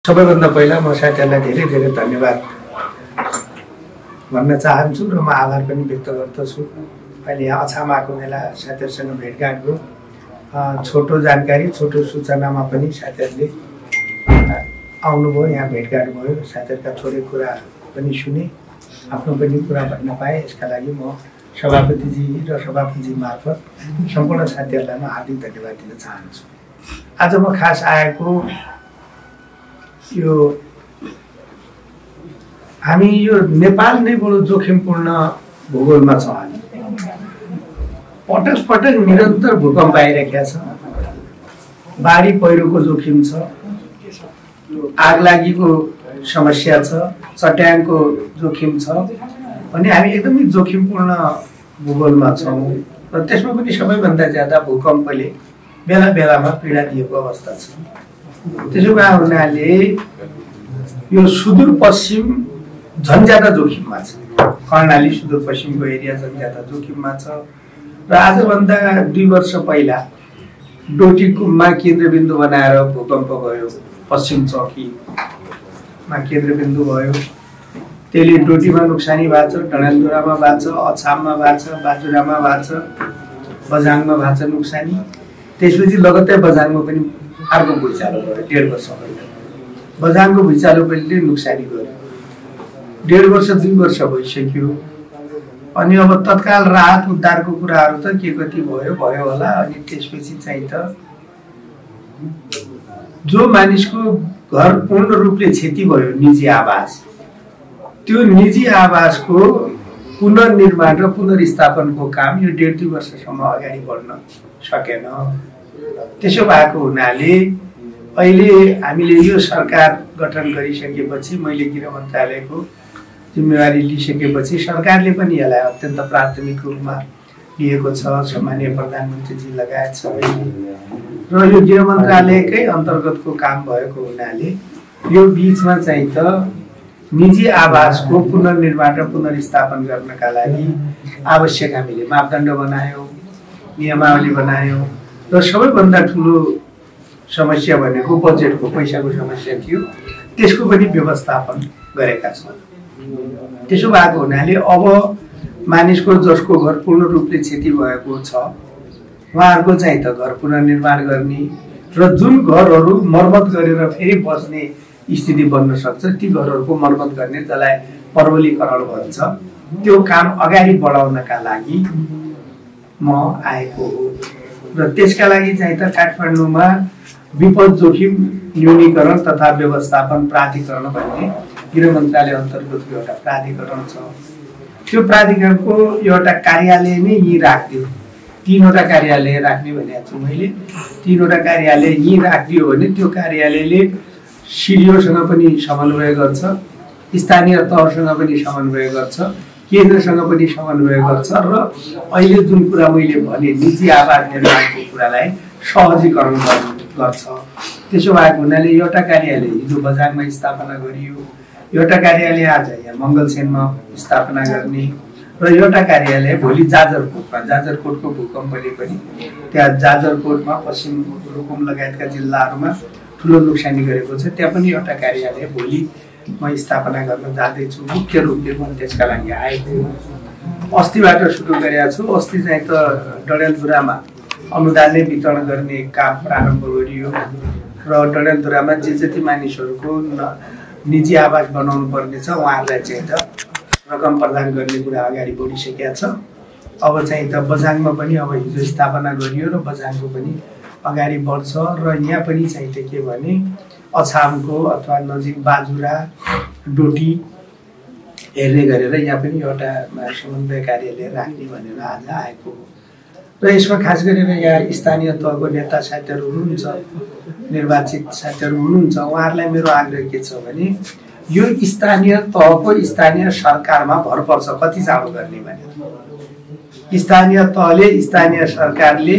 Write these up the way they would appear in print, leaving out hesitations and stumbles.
सबैभन्दा पहिला म साथीहरूलाई धेरै धेरै धन्यवाद भन्न चाहन्छु र म आभार पनि व्यक्त गर्दछु। अहिले यहाँ अछामको बेला साथीहरूसँग भेटघाट भयो, छोटो जानकारी छोटो सूचनामा पनि साथीहरूले आउनुभयो, यहाँ भेटघाट भयो, साथीहरूका थोरै कुरा पनि सुने, आफ्नो पनि कुरा भन्न पाएँ। यसका लागि म सभापतिजी र सभापतिजी मार्फत सम्पूर्ण साथीहरूलाई म हार्दिक धन्यवाद दिन चाहन्छु। आज म खास आएको यो हामी यो नेपाल नै बडो जोखिमपूर्ण भूगोलमा छ। पटक पटक निरन्तर भूकम्प आइरहेको छ, बाढी पहिरोको जोखिम छ, आगलागीको समस्या छ, चट्याङको जोखिम छ, अनि हामी एकदमै जोखिमपूर्ण भूगोलमा छौँ र त्यसमा पनि सबैभन्दा ज्यादा भूकम्पले बेला बेलामा पीडा दिएको अवस्था छ। त्यसो भए हुनाले यो सुदूरपश्चिम झन् ज्यादा जोखिममा छ, कर्णाली सुदूरपश्चिमको एरिया झन् ज्यादा जोखिममा छ। र आजभन्दा 2 वर्ष पहिला डोटीकुममा केन्द्रबिन्दु बनाएर भूकम्प भयो, पश्चिम चौकीमा केन्द्रबिन्दु भयो, त्यसले डोटीमा नोक्सानी भएको छ, डडेलधुरामा भएको छ, अछाममा भएको छ, बाजुरामा भएको छ, बझाङमा भएको छ नोक्सानी। त्यसपछि लगत्तै बझाङमा पनि अर्को भुइँचालो गयो 1.5 वर्ष पहिला। बझाङको भुइँचालो पनि नोक्सानी गर्यो, 1.5 वर्ष 2 वर्ष भइसक्यो। अनि अब तत्काल राहत उद्धारको कुराहरू त के कति भयो होला। अनि त्यसपछि चाहिँ त जो मानिसको घर पूर्ण रूपले क्षति भयो, निजी आवास, त्यो निजी आवासको पुनर्निर्माण र पुनर्स्थापनको काम यो 1.5-2 वर्षसम्म अगाडि बढ्न सकेन। त्यसो भएको हुनाले अहिले हामीले यो सरकार गठन गरिसकेपछि, मैले गृह मन्त्रालयको जिम्मेवारी लिइसकेपछि सरकारले पनि यसलाई अत्यन्त प्राथमिक रूपमा लिएको छ, सम्माननीय प्रधानमन्त्रीजी लगायत सबैले। र यो गृह मन्त्रालयकै अन्तर्गतको काम भएको हुनाले यो बिचमा चाहिँ त निजी आवासको पुनर्निर्माण र पुनर्स्थापन गर्नका लागि आवश्यक हामीले मापदण्ड बनायौँ, नियमावली बनायौँ। र सबैभन्दा ठुलो समस्या भनेको बजेटको पैसाको समस्या थियो, त्यसको पनि व्यवस्थापन गरेका छौँ। त्यसो भएको हुनाले अब मानिसको जसको घर पूर्ण रूपले क्षति भएको छ उहाँहरूको चाहिँ त घर पुनर्निर्माण गर्ने र जुन घरहरू मर्मत गरेर फेरि बस्ने स्थिति बन्न सक्छ ती घरहरूको मर्मत गर्ने, जसलाई पर्वलीकरण भन्छ, त्यो काम अगाडि बढाउनका लागि म आएको हो। र त्यसका लागि चाहिँ त काठमाडौँमा विपद जोखिम न्यूनीकरण तथा व्यवस्थापन प्राधिकरण भन्ने गृह मन्त्रालय अन्तर्गतको एउटा प्राधिकरण छ। त्यो प्राधिकरणको एउटा कार्यालय नै यहीँ राखिदियो, 3वटा कार्यालय राख्ने भनेको छु मैले। 3वटा कार्यालय यहीँ राखिदियो भने त्यो कार्यालयले सिडिओसँग पनि समन्वय गर्छ, स्थानीय तहसँग पनि समन्वय गर्छ, केन्द्रसँग पनि समन्वय गर्छ र अहिले जुन कुरा मैले भने निजी आवास निर्माणको कुरालाई सहजीकरण गर्छ। त्यसो भएको हुनाले एउटा कार्यालय हिजो बझाङमा स्थापना गरियो, एउटा कार्यालय आज यहाँ मङ्गलसेनमा स्थापना गर्ने, र एउटा कार्यालय भोलि जाजरकोटको भूकम्पले पनि त्यहाँ जाजरकोटमा पश्चिम रुकुम लगायतका जिल्लाहरूमा ठुलो नोक्सानी गरेको छ, त्यहाँ पनि एउटा कार्यालय भोलि म स्थापना गर्न जाँदैछु। मुख्य रूपले म त्यसका लागि आएको अस्तिबाट सुरु गरेका छु। अस्ति चाहिँ त डडेलधुरामा अनुदानले वितरण गर्ने काम प्रारम्भ गरियो र डडेलधुरामा जे जति मानिसहरूको निजी आवास बनाउनु पर्ने छ उहाँहरूलाई चाहिँ त रकम प्रदान गर्ने कुरा अगाडि बढिसकेका छ। अब चाहिँ त बझाङमा पनि अब हिजो स्थापना गरियो र बझाङको पनि अगाडि बढ्छ। र यहाँ पनि चाहिँ त के भने अछामको अथवा नजिक बाजुरा डोटी हेर्ने गरेर यहाँ पनि एउटा समन्वय कार्यालय राख्ने भनेर आज आएको हो। र यसमा खास गरेर यहाँ स्थानीय तहको नेता साथीहरू हुनुहुन्छ, निर्वाचित साथीहरू हुनुहुन्छ, उहाँहरूलाई मेरो आग्रह के छ भने यो स्थानीय तहको स्थानीय सरकारमा भर पर्छ कति चाँडो गर्ने भनेर। स्थानीय तहले स्थानीय सरकारले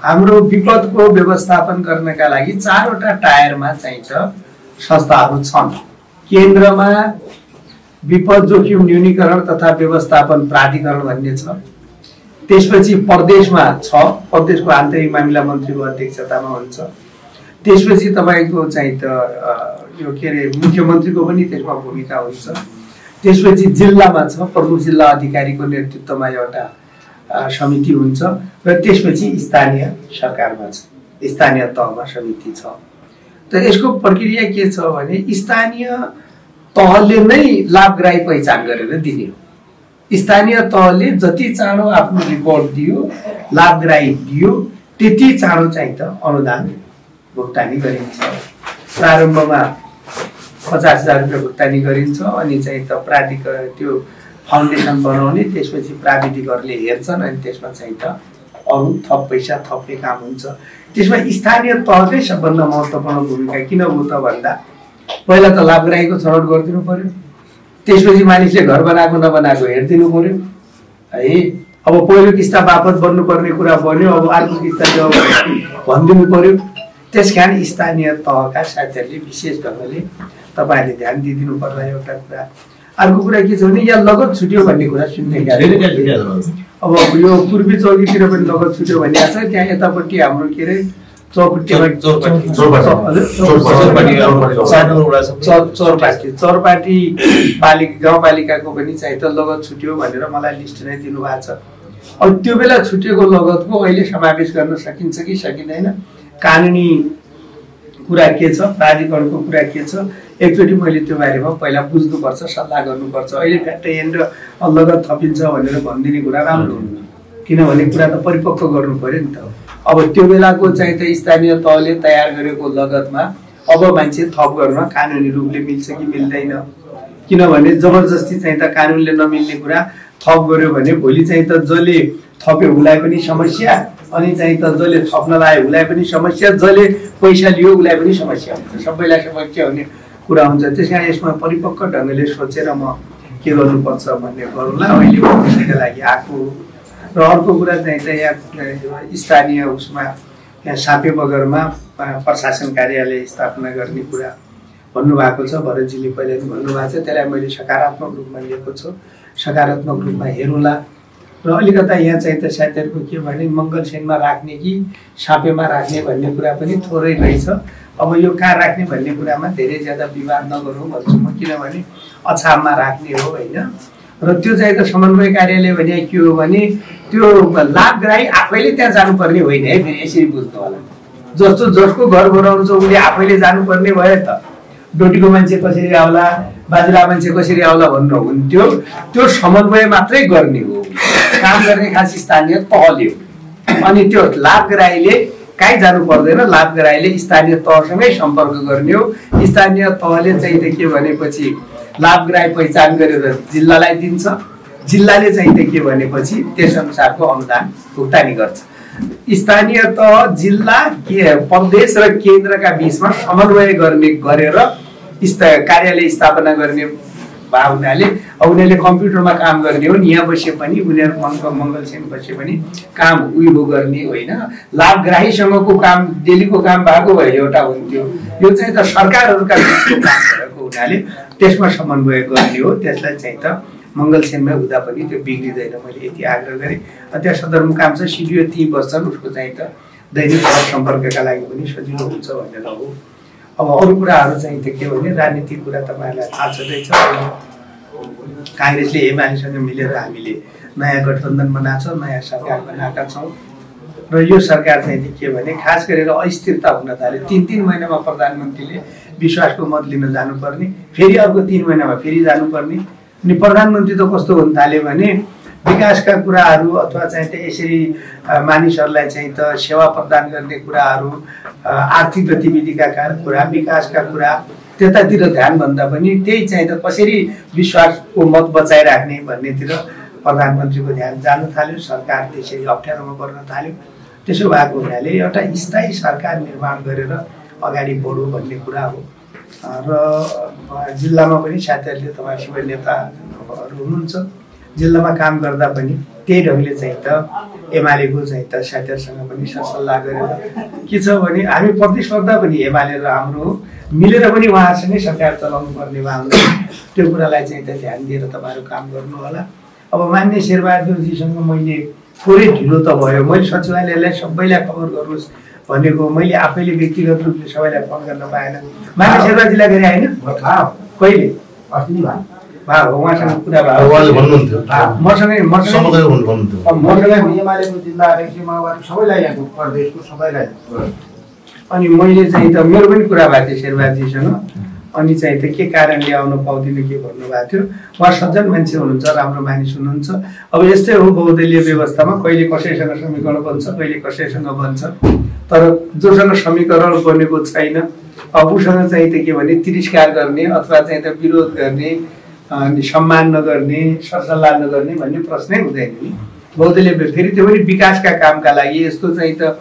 हाम्रो विपदको व्यवस्थापन गर्नका लागि 4वटा टायरमा चाहिँ त संस्थाहरू छन्। केन्द्रमा विपद जोखिम न्यूनीकरण तथा व्यवस्थापन प्राधिकरण भन्ने छ, त्यसपछि प्रदेशमा छ, प्रदेशको आन्तरिक मामिला मन्त्रीको अध्यक्षतामा हुन्छ, त्यसपछि तपाईको चाहिँ त यो के अरे मुख्यमन्त्रीको पनि त्यसमा भूमिका हुन्छ। त्यसपछि जिल्लामा छ प्रमुख जिल्ला अधिकारीको नेतृत्वमा एउटा समिति हुन्छ र त्यसपछि स्थानीय सरकारमा छ, स्थानीय तहमा समिति छ। त यसको प्रक्रिया के छ भने स्थानीय तहले नै लाभग्राही पहिचान गरेर दिने हो। स्थानीय तहले जति चाँडो आफ्नो रिपोर्ट दियो, लाभग्राही दियो, त्यति चाँडो चाहिँ त अनुदान भुक्तानी गरिन्छ। प्रारम्भमा 50,000 रुपियाँ भुक्तानी गरिन्छ, अनि चाहिँ त त्यो फाउन्डेसन बनाउने, त्यसपछि प्राविधिकहरूले हेर्छन्, अनि त्यसमा चाहिँ त अरू थप पैसा थप्ने काम हुन्छ। त्यसमा स्थानीय तहकै सबभन्दा महत्त्वपूर्ण भूमिका किन हो त भन्दा पहिला त लाभग्राहीको छनौट गरिदिनु पर्यो, त्यसपछि मानिसले घर बनाएको नबनाएको हेरिदिनु पर्यो है। अब पहिलो किस्ता बापत बन्नुपर्ने कुरा बन्यो, अब अर्को किस्ता भनिदिनु पर्यो। त्यसकारण स्थानीय तहका साथीहरूले विशेष ढङ्गले तपाईँहरूले ध्यान दिइदिनु पर्ला एउटा कुरा। अर्को कुरा के छ भने यहाँ लगत छुट्यो भन्ने कुरा सुन्ने अब यो पूर्वी चौकीतिर पनि लगत छुट्यो भन्ने छ। त्यहाँ यतापट्टि हाम्रो के अरे चौरपाटी गाउँपालिकाको पनि चाहिँ त लगत छुट्यो भनेर मलाई लिस्ट नै दिनुभएको छ। अब त्यो बेला छुटेको लगतको अहिले समावेश गर्न सकिन्छ कि सकिँदैन, कानुनी कुरा के छ, प्राधिकरणको कुरा के छ, एकचोटि मैले त्यो बारेमा पहिला बुझ्नुपर्छ, सल्लाह गर्नुपर्छ। अहिले फ्याक्ट यहाँनिर लगत थपिन्छ भनेर भनिदिने कुरा राम्रो हुन्न, किनभने कुरा त परिपक्व गर्नु पर्यो नि त। अब त्यो बेलाको चाहिँ त स्थानीय तहले तयार गरेको लगतमा अब मान्छे थप गर्न कानुनी रूपले मिल्छ कि मिल्दैन, किनभने जबरजस्ती चाहिँ त कानुनले नमिल्ने कुरा थप गर्यो भने भोलि चाहिँ त जसले थप्यो उसलाई पनि समस्या, अनि चाहिँ त जसले थप्न लाग्यो उसलाई पनि समस्या, जसले पैसा लियो उसलाई पनि समस्या हुन्छ, सबैलाई समस्या हुने कुरा हुन्छ। त्यस कारण यसमा परिपक्व ढङ्गले सोचेर म के गर्नुपर्छ भन्ने गरौँला, अहिले त्यसको लागि आएको। र अर्को कुरा चाहिँ त यहाँ स्थानीय उसमा यहाँ सापे बगरमा प्रशासन कार्यालय स्थापना गर्ने कुरा भन्नुभएको छ, भरतजीले पहिला पनि भन्नुभएको छ। त्यसलाई मैले सकारात्मक रूपमा लिएको छु, सकारात्मक रूपमा हेरौँला। र अलिकता यहाँ चाहिँ त साथीहरूको के भने मङ्गलसेनमा राख्ने कि सापेमा राख्ने भन्ने कुरा पनि थोरै रहेछ। अब यो कहाँ राख्ने भन्ने कुरामा धेरै ज्यादा विवाद नगरौँ भन्छु म, किनभने अछाममा राख्ने हो होइन। र त्यो चाहिँ त समन्वय कार्यालय भने के हो भने त्यो लाभग्राही आफैले त्यहाँ जानुपर्ने होइन है, फेरि यसरी बुझ्नु होला। जस्तो जसको घर बनाउनु छ उसले आफैले जानुपर्ने भयो त, डोटीको मान्छे कसरी आउला, बाजुरा मान्छे कसरी आउला भन्नु हुन्थ्यो। त्यो समन्वय मात्रै गर्ने हो, काम गर्ने खास स्थानीय तहले हो। अनि त्यो लाभग्राहीले कहीँ जानु पर्दैन, लाभग्राहीले स्थानीय तहसँगै सम्पर्क गर्ने हो। स्थानीय तहले चाहिँ त के भनेपछि लाभग्राही पहिचान गरेर जिल्लालाई दिन्छ, जिल्लाले चाहिँ त के भनेपछि त्यसअनुसारको अनुदान भुक्तानी गर्छ। स्थानीय तह, जिल्ला, प्रदेश र केन्द्रका बिचमा समन्वय गरेर कार्यालय स्थापना गर्ने भए हुनाले उनीहरूले कम्प्युटरमा काम गर्ने हो। यहाँ बसे पनि उनीहरू मङ्गलसेन बसे पनि काम उयो गर्ने होइन, लाभग्राहीसँगको काम डेलीको काम भएको भए एउटा हुन्थ्यो। यो चाहिँ त सरकारहरूका बिचको काम भएको हुनाले त्यसमा समन्वय गर्ने हो। त्यसलाई चाहिँ त मङ्गलसेनमै हुँदा पनि त्यो बिग्रिँदैन, मैले यति आग्रह गरेँ। त्यहाँ सदरमुकाम छ, सिडिओ त्यहीँ बस्छन्, उसको चाहिँ त दैनिक सम्पर्कका लागि पनि सजिलो हुन्छ भनेर हो। अब अरू कुराहरू चाहिँ त के भने राजनीतिक कुरा तपाईँहरूलाई थाहा छँदैछ, काङ्ग्रेसले एमालेसँग मिलेर हामीले नयाँ गठबन्धन बनाएको छ, नयाँ सरकार बनाएका छौँ। र यो सरकार चाहिँ के भने खास गरेर अस्थिरता हुन थाल्यो। 3-3 महिनामा प्रधानमन्त्रीले विश्वासको मत लिन जानुपर्ने, फेरि अर्को 3 महिनामा फेरि जानुपर्ने। अनि प्रधानमन्त्री त कस्तो हुन थाल्यो भने विकासका कुराहरू अथवा चाहिँ त यसरी मानिसहरूलाई चाहिँ त सेवा प्रदान गर्ने कुराहरू, आर्थिक गतिविधिका कुरा, विकासका कुरा त्यतातिर ध्यान भन्दा पनि त्यही चाहिँ त कसरी विश्वासको मत बचाइराख्ने भन्नेतिर प्रधानमन्त्रीको ध्यान जान थाल्यो। सरकार त्यसरी अप्ठ्यारोमा पर्न थाल्यो। त्यसो भएको हुनाले एउटा स्थायी सरकार निर्माण गरेर अगाडि बढौँ भन्ने कुरा हो। र जिल्लामा पनि साथीहरूले तपाईँ सबै नेताहरू हुनुहुन्छ, जिल्लामा काम गर्दा पनि त्यही ढङ्गले चाहिँ त एमालेको चाहिँ त साथीहरूसँग पनि सरसल्लाह गरेर के छ भने हामी प्रतिस्पर्धा पनि एमाले र हाम्रो मिलेर पनि उहाँहरूसँगै सरकार चलाउनु पर्ने भयो। त्यो कुरालाई चाहिँ त ध्यान दिएर तपाईँहरू काम गर्नु होला। अब मान्य शेरबहादुरजीसँग मैले थोरै ढिलो त भयो, मैले सचिवालयलाई सबैलाई खबर गर्नुहोस् भनेको मैले आफैले व्यक्तिगत रूपले सबैलाई फोन गर्न पाएन। माथि शेर्पाजीलाई गरे होइन कहिले अस्ति नि भयो उहाँसँग कुरा भयो उहाँले भन्नुहुन्थ्यो मसँगै एमालेको जिल्ला अध्यक्ष माओवादी सबैलाई यहाँको प्रदेशको सबैलाई अनि मैले चाहिँ त मेरो पनि कुरा भएको थियो शेर्पाजीसँग अनि चाहिँ त के कारणले आउनु पाउँदिनँ के भन्नुभएको थियो। उहाँ सज्जन मान्छे हुनुहुन्छ, राम्रो मानिस हुनुहुन्छ। अब यस्तै हो बहुदलीय व्यवस्थामा कहिले कसैसँग समीकरण बन्छ कहिले कसैसँग बन्छ, तर जोसँग समीकरण बनेको छैन अब उसँग चाहिँ त के भने तिरस्कार गर्ने अथवा चाहिँ त विरोध गर्ने अनि सम्मान नगर्ने सरसल्लाह नगर्ने भन्ने प्रश्नै हुँदैन नि। बहुदलीय फेरि त्यो पनि विकासका कामका लागि यस्तो चाहिँ त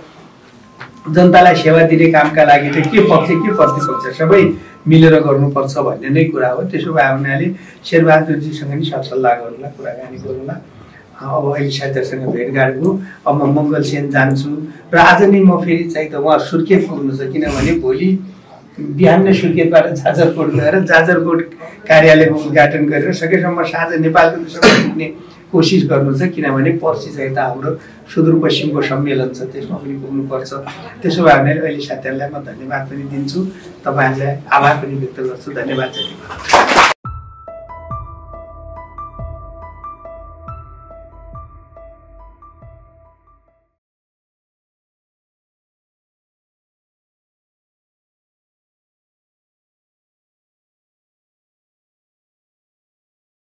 जनतालाई सेवा दिने कामका लागि त के पक्ष के प्रतिपक्ष सबै मिलेर गर्नुपर्छ भन्ने नै कुरा हो। त्यसो भए हुनाले शेरबहादुरजीसँग नि सरसल्लाह गरौँला, कुराकानी गरौँला। अब अहिले साथीहरूसँग भेटघाट भयो। अब म मङ्गलसेन जान्छु र आज नै म फेरि चाहिँ त उहाँ सुर्खेत पुग्नु छ, किनभने भोलि बिहान नै सुर्खेतबाट जाजरकोट गएर जाजरकोट कार्यालयको उद्घाटन गरेर सकेसम्म साँझ नेपालको देशमा पुग्ने कोसिस गर्नु छ, किनभने पर्सि चाहिँ त हाम्रो सुदूरपश्चिमको सम्मेलन छ, त्यसमा पनि पुग्नुपर्छ। त्यसो भए अहिले साथीहरूलाई म धन्यवाद पनि दिन्छु, तपाईँहरूलाई आभार पनि व्यक्त गर्छु। धन्यवाद।